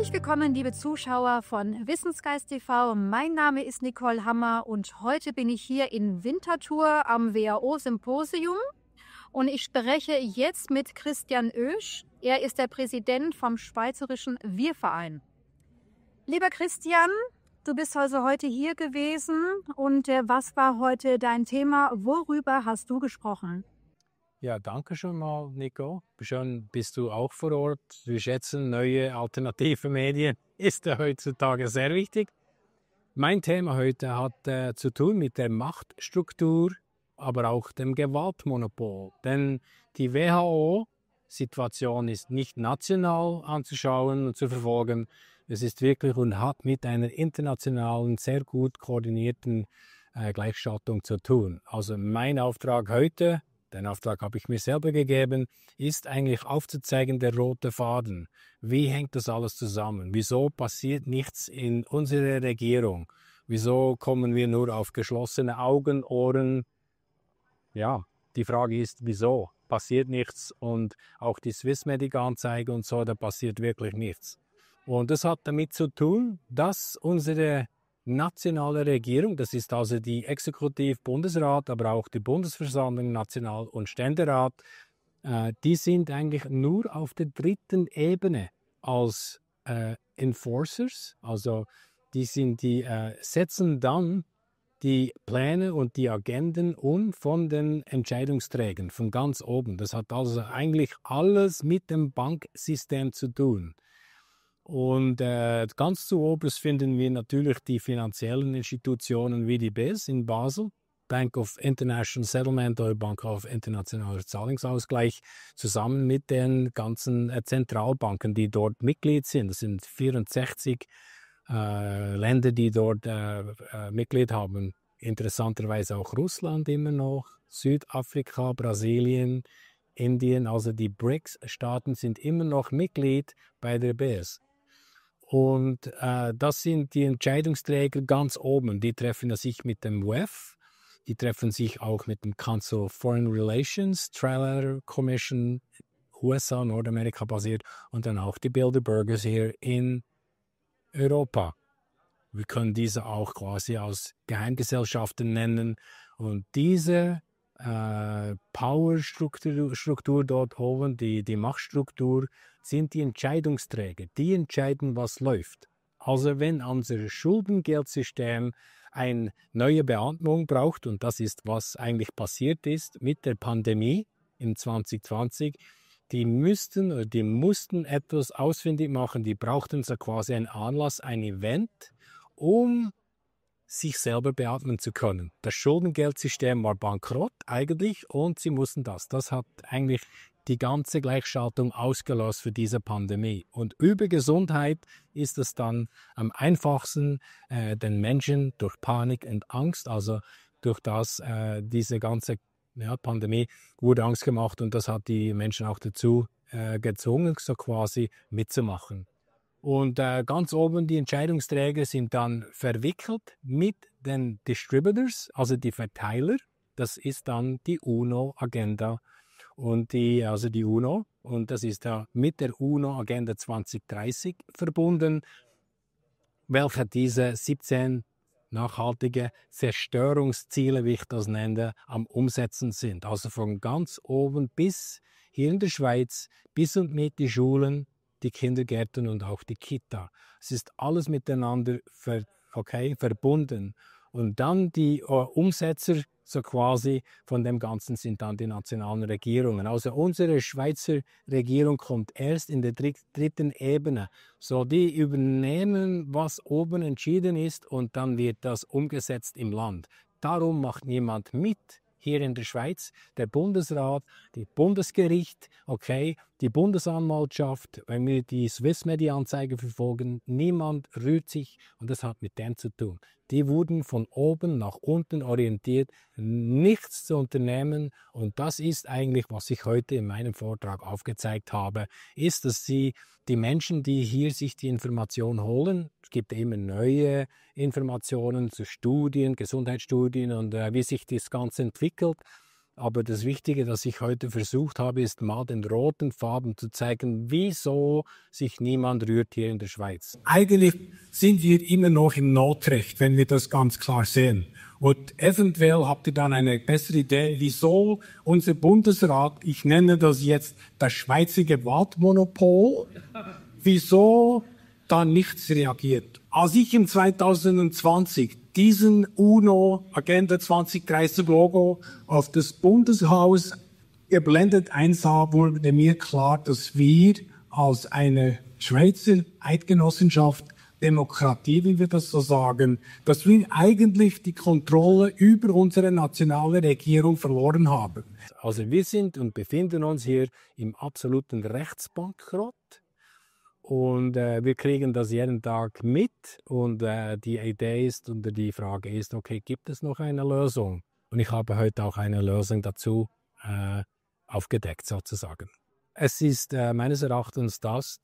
Herzlich willkommen, liebe Zuschauer von Wissensgeist TV. Mein Name ist Nicole Hammer und heute bin ich hier in Winterthur am WHO-Symposium und ich spreche jetzt mit Christian Oesch. Er ist der Präsident vom Schweizerischen Wir-Verein. Lieber Christian, du bist also heute hier gewesen und was war heute dein Thema? Worüber hast du gesprochen? Ja, danke schon mal, Nico. Schön bist du auch vor Ort. Wir schätzen neue alternative Medien. Ist ja heutzutage sehr wichtig. Mein Thema heute hat zu tun mit der Machtstruktur, aber auch dem Gewaltmonopol. Denn die WHO-Situation ist nicht national anzuschauen und zu verfolgen. Es ist wirklich und hat mit einer internationalen, sehr gut koordinierten Gleichschaltung zu tun. Also mein Auftrag heute, den Auftrag habe ich mir selber gegeben, ist eigentlich aufzuzeigen, der rote Faden. Wie hängt das alles zusammen? Wieso passiert nichts in unserer Regierung? Wieso kommen wir nur auf geschlossene Augen, Ohren? Ja, die Frage ist, wieso passiert nichts? Und auch die Swissmedic-Anzeige und so, da passiert wirklich nichts. Und das hat damit zu tun, dass unsere nationale Regierung, das ist also die Exekutiv-Bundesrat, aber auch die Bundesversammlung, National- und Ständerat, die sind eigentlich nur auf der dritten Ebene als Enforcers, also die setzen dann die Pläne und die Agenden um von den Entscheidungsträgern, von ganz oben. Das hat also eigentlich alles mit dem Banksystem zu tun. Und ganz zu oberst finden wir natürlich die finanziellen Institutionen wie die BIS in Basel, Bank of International Settlement oder Bank of Internationaler Zahlungsausgleich, zusammen mit den ganzen Zentralbanken, die dort Mitglied sind. Das sind 64 Länder, die dort Mitglied haben. Interessanterweise auch Russland immer noch, Südafrika, Brasilien, Indien, also die BRICS-Staaten sind immer noch Mitglied bei der BIS. Und das sind die Entscheidungsträger ganz oben. Die treffen sich mit dem WEF, die treffen sich auch mit dem Council of Foreign Relations, Trilateral Commission, USA, Nordamerika basiert und dann auch die Bilderbergers hier in Europa. Wir können diese auch quasi als Geheimgesellschaften nennen. Und diese Powerstruktur dort oben, die Machtstruktur, sind die Entscheidungsträger. Die entscheiden, was läuft. Also wenn unser Schuldengeldsystem eine neue Beatmung braucht, und das ist, was eigentlich passiert ist mit der Pandemie im 2020, die mussten etwas ausfindig machen, die brauchten so quasi einen Anlass, ein Event, um sich selber beatmen zu können. Das Schuldengeldsystem war bankrott eigentlich und sie mussten das. Das hat eigentlich die ganze Gleichschaltung ausgelöst für diese Pandemie. Und über Gesundheit ist es dann am einfachsten den Menschen durch Panik und Angst, also durch das diese ganze Pandemie wurde Angst gemacht und das hat die Menschen auch dazu gezwungen, so quasi mitzumachen. Und ganz oben die Entscheidungsträger sind dann verwickelt mit den Distributors, also die Verteiler. Das ist dann die UNO-Agenda und die UNO. Und das ist ja mit der UNO-Agenda 2030 verbunden, welche diese 17 nachhaltige Zerstörungsziele, wie ich das nenne, am Umsetzen sind. Also von ganz oben bis hier in der Schweiz, bis und mit die Schulen, die Kindergärten und auch die Kita. Es ist alles miteinander verbunden. Und dann die Umsetzer so quasi von dem Ganzen sind dann die nationalen Regierungen. Also unsere Schweizer Regierung kommt erst in der dritten Ebene. So, die übernehmen, was oben entschieden ist und dann wird das umgesetzt im Land. Darum macht niemand mit. Hier in der Schweiz, der Bundesrat, das Bundesgericht, die Bundesanwaltschaft, wenn wir die Swissmedic-Anzeige verfolgen, niemand rührt sich und das hat mit dem zu tun. Die wurden von oben nach unten orientiert, nichts zu unternehmen und das ist eigentlich, was ich heute in meinem Vortrag aufgezeigt habe, ist, dass die Menschen, die hier sich die Information holen, es gibt immer neue Informationen zu Studien, Gesundheitsstudien und wie sich das Ganze entwickelt, Aber das Wichtige, das ich heute versucht habe, ist mal den roten Faden zu zeigen, wieso sich niemand rührt hier in der Schweiz. Eigentlich sind wir immer noch im Notrecht, wenn wir das ganz klar sehen. Und eventuell habt ihr dann eine bessere Idee, wieso unser Bundesrat, ich nenne das jetzt das Schweizer Gewaltmonopol, wieso da nichts reagiert. Als ich im 2020 diesen UNO Agenda 2030 Logo auf das Bundeshaus geblendet einsah, wurde mir klar, dass wir als eine Schweizer Eidgenossenschaft, Demokratie, wie wir das so sagen, dass wir eigentlich die Kontrolle über unsere nationale Regierung verloren haben. Also wir sind und befinden uns hier im absoluten Rechtsbankrott. Und wir kriegen das jeden Tag mit und die Idee ist und die Frage ist, okay, gibt es noch eine Lösung? Und ich habe heute auch eine Lösung dazu aufgedeckt sozusagen. Es ist meines Erachtens das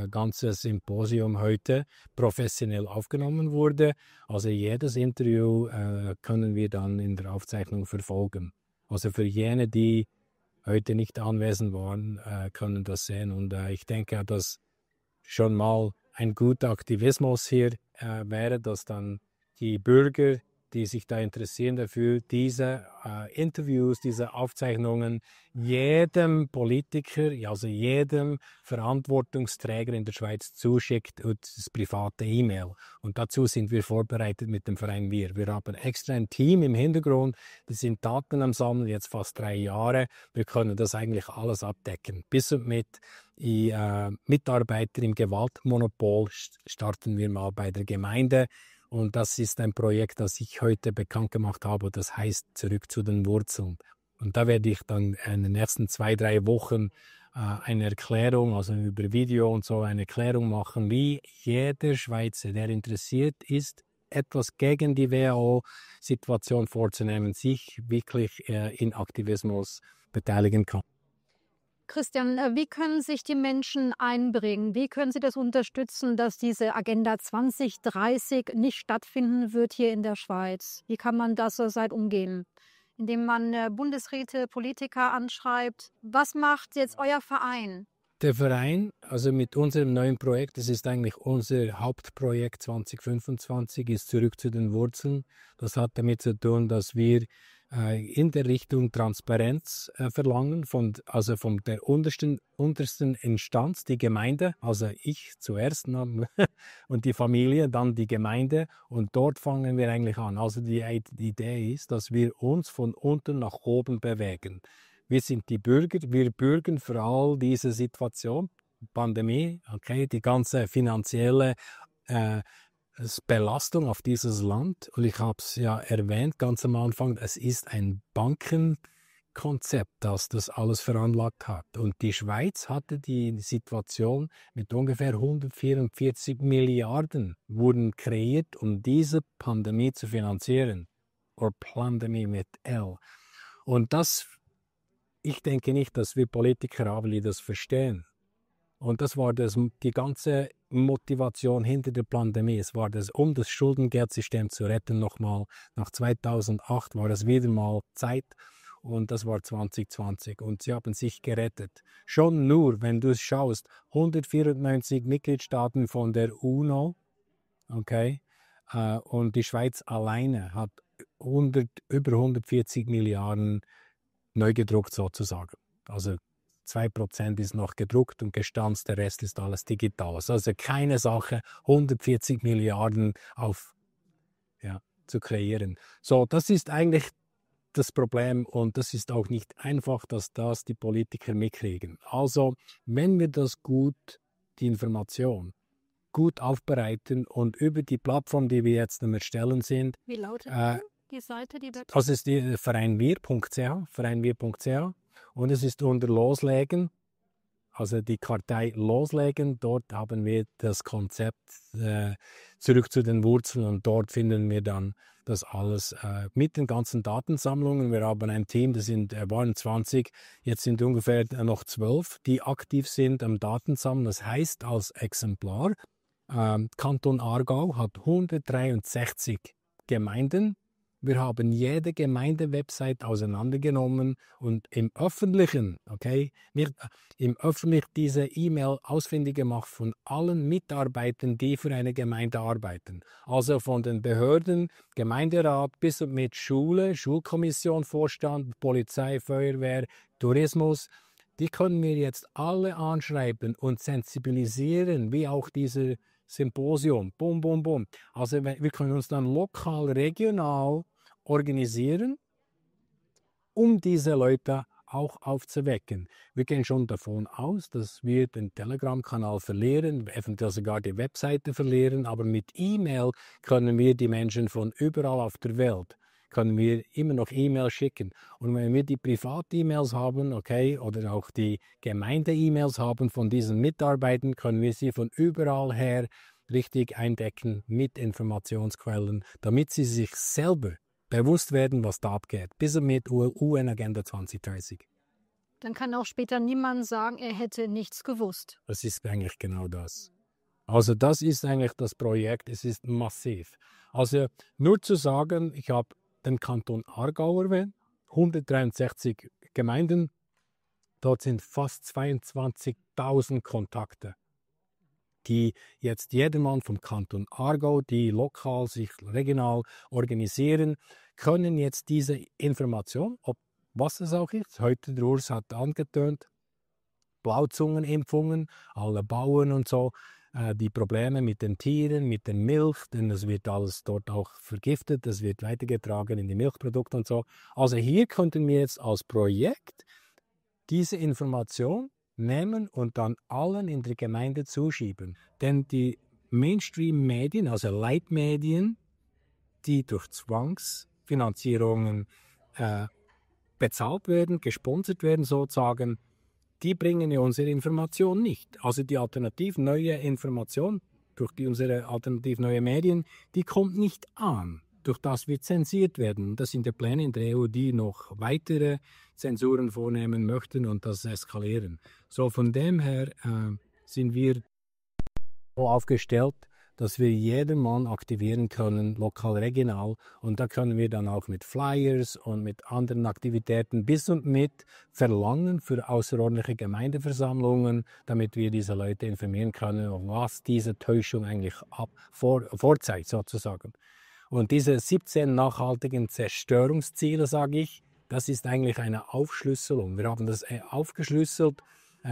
ganze Symposium heute professionell aufgenommen wurde. Also jedes Interview können wir dann in der Aufzeichnung verfolgen. Also für jene, die heute nicht anwesend waren, können das sehen. Und ich denke, dass schon mal ein guter Aktivismus hier wäre, dass dann die Bürger, die sich da interessieren dafür, diese Interviews, diese Aufzeichnungen jedem Politiker, also jedem Verantwortungsträger in der Schweiz zuschickt und das private E-Mail. Und dazu sind wir vorbereitet mit dem Verein Wir. Wir haben extra ein Team im Hintergrund, die sind Daten am Sammeln, jetzt fast 3 Jahre. Wir können das eigentlich alles abdecken. Bis und mit die Mitarbeiter im Gewaltmonopol starten wir mal bei der Gemeinde. Und das ist ein Projekt, das ich heute bekannt gemacht habe. Das heißt Zurück zu den Wurzeln. Und da werde ich dann in den nächsten 2, 3 Wochen eine Erklärung, also über Video und so, eine Erklärung machen, wie jeder Schweizer, der interessiert ist, etwas gegen die WHO-Situation vorzunehmen, sich wirklich in Aktivismus beteiligen kann. Christian, wie können sich die Menschen einbringen? Wie können sie das unterstützen, dass diese Agenda 2030 nicht stattfinden wird hier in der Schweiz? Wie kann man das seit umgehen? Indem man Bundesräte, Politiker anschreibt. Was macht jetzt euer Verein? Der Verein, also mit unserem neuen Projekt, das ist eigentlich unser Hauptprojekt 2025, ist Zurück zu den Wurzeln. Das hat damit zu tun, dass wir in der Richtung Transparenz verlangen, von der untersten Instanz, die Gemeinde, also ich zuerst und die Familie, dann die Gemeinde, und dort fangen wir eigentlich an. Also die Idee ist, dass wir uns von unten nach oben bewegen. Wir sind die Bürger, wir bürgen für all diese Situation, Pandemie, okay, die ganze finanzielle Belastung auf dieses Land. Und ich habe es ja erwähnt ganz am Anfang, es ist ein Bankenkonzept, das alles veranlagt hat. Und die Schweiz hatte die Situation mit ungefähr 144 Milliarden wurden kreiert, um diese Pandemie zu finanzieren. Oder Pandemie mit L. Und ich denke nicht, dass wir Politiker haben, die das verstehen. Und das war die ganze Motivation hinter der Pandemie. Es war um das Schuldengeldsystem zu retten nochmal. Nach 2008 war es wieder mal Zeit und das war 2020. Und sie haben sich gerettet. Schon nur, wenn du es schaust, 194 Mitgliedstaaten von der UNO, okay, und die Schweiz alleine hat über 140 Milliarden neu gedruckt sozusagen. Also 2% ist noch gedruckt und gestanzt, der Rest ist alles digital. Also keine Sache, 140 Milliarden zu kreieren. So, das ist eigentlich das Problem und das ist auch nicht einfach, dass das die Politiker mitkriegen. Also, wenn wir die Information gut aufbereiten und über die Plattform, die wir jetzt am Erstellen sind. Wie lautet die Seite? Das ist die vereinwir.ch. Und es ist unter Loslegen, also die Kartei Loslegen, dort haben wir das Konzept Zurück zu den Wurzeln und dort finden wir dann das alles mit den ganzen Datensammlungen. Wir haben ein Team, das waren 20, jetzt sind ungefähr noch 12, die aktiv sind am Datensammeln. Das heißt als Exemplar, Kanton Aargau hat 163 Gemeinden Wir haben jede Gemeindewebsite auseinandergenommen und im Öffentlichen, diese E-Mail ausfindig gemacht von allen Mitarbeitern, die für eine Gemeinde arbeiten. Also von den Behörden, Gemeinderat bis mit Schule, Schulkommission, Vorstand, Polizei, Feuerwehr, Tourismus. Die können wir jetzt alle anschreiben und sensibilisieren, wie auch diese Symposium. Bum, bum, bum. Also wir können uns dann lokal, regional organisieren, um diese Leute auch aufzuwecken. Wir gehen schon davon aus, dass wir den Telegram-Kanal verlieren, eventuell sogar die Webseite verlieren, aber mit E-Mail können wir die Menschen von überall auf der Welt können wir immer noch E-Mails schicken. Und wenn wir die Privat-E-Mails haben, oder auch die Gemeinde-E-Mails haben von diesen Mitarbeitern, können wir sie von überall her richtig eindecken mit Informationsquellen, damit sie sich selber bewusst werden, was da abgeht, bis mit UN-Agenda 2030. Dann kann auch später niemand sagen, er hätte nichts gewusst. Das ist eigentlich genau das. Also das ist eigentlich das Projekt, es ist massiv. Also nur zu sagen, ich habe den Kanton Aargau erwähnt, 163 Gemeinden, dort sind fast 22.000 Kontakte, die jetzt jedermann vom Kanton Aargau, die lokal, sich regional organisieren, können jetzt diese Information, ob was es auch ist, heute der Urs hat angetönt, Blauzungenimpfungen, alle Bauern und so, die Probleme mit den Tieren, mit der Milch, denn es wird alles dort auch vergiftet, es wird weitergetragen in die Milchprodukte und so. Also hier könnten wir jetzt als Projekt diese Information nehmen und dann allen in der Gemeinde zuschieben. Denn die Mainstream-Medien, also Leitmedien, die durch Zwangsfinanzierungen bezahlt werden, gesponsert werden sozusagen, die bringen ja unsere Information nicht. Also die alternativ neue Information durch unsere alternativ neue Medien, die kommt nicht an. Durch das wir zensiert werden. Das sind die Pläne in der EU, die noch weitere Zensuren vornehmen möchten und das eskalieren. So von dem her sind wir so aufgestellt, dass wir jedermann aktivieren können, lokal, regional. Und da können wir dann auch mit Flyers und mit anderen Aktivitäten bis und mit verlangen für außerordentliche Gemeindeversammlungen, damit wir diese Leute informieren können, was diese Täuschung eigentlich vorzeigt sozusagen. Und diese 17 nachhaltigen Zerstörungsziele, sage ich, das ist eigentlich eine Aufschlüsselung. Wir haben das aufgeschlüsselt,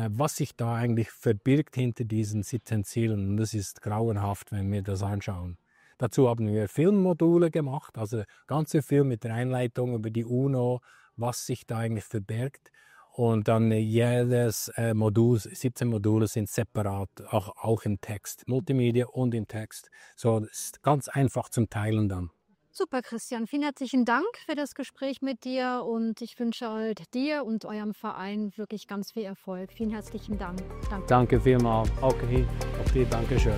was sich da eigentlich verbirgt hinter diesen 17 Zielen. Und das ist grauenhaft, wenn wir das anschauen. Dazu haben wir Filmmodule gemacht, also ganze Film mit der Einleitung über die UNO, was sich da eigentlich verbirgt. Und dann jedes Modul, 17 Module sind separat, auch im Text, Multimedia und im Text. So, das ist ganz einfach zum Teilen dann. Super, Christian. Vielen herzlichen Dank für das Gespräch mit dir und ich wünsche halt dir und eurem Verein wirklich ganz viel Erfolg. Vielen herzlichen Dank. Danke vielmals. Okay, auf dir, Dankeschön.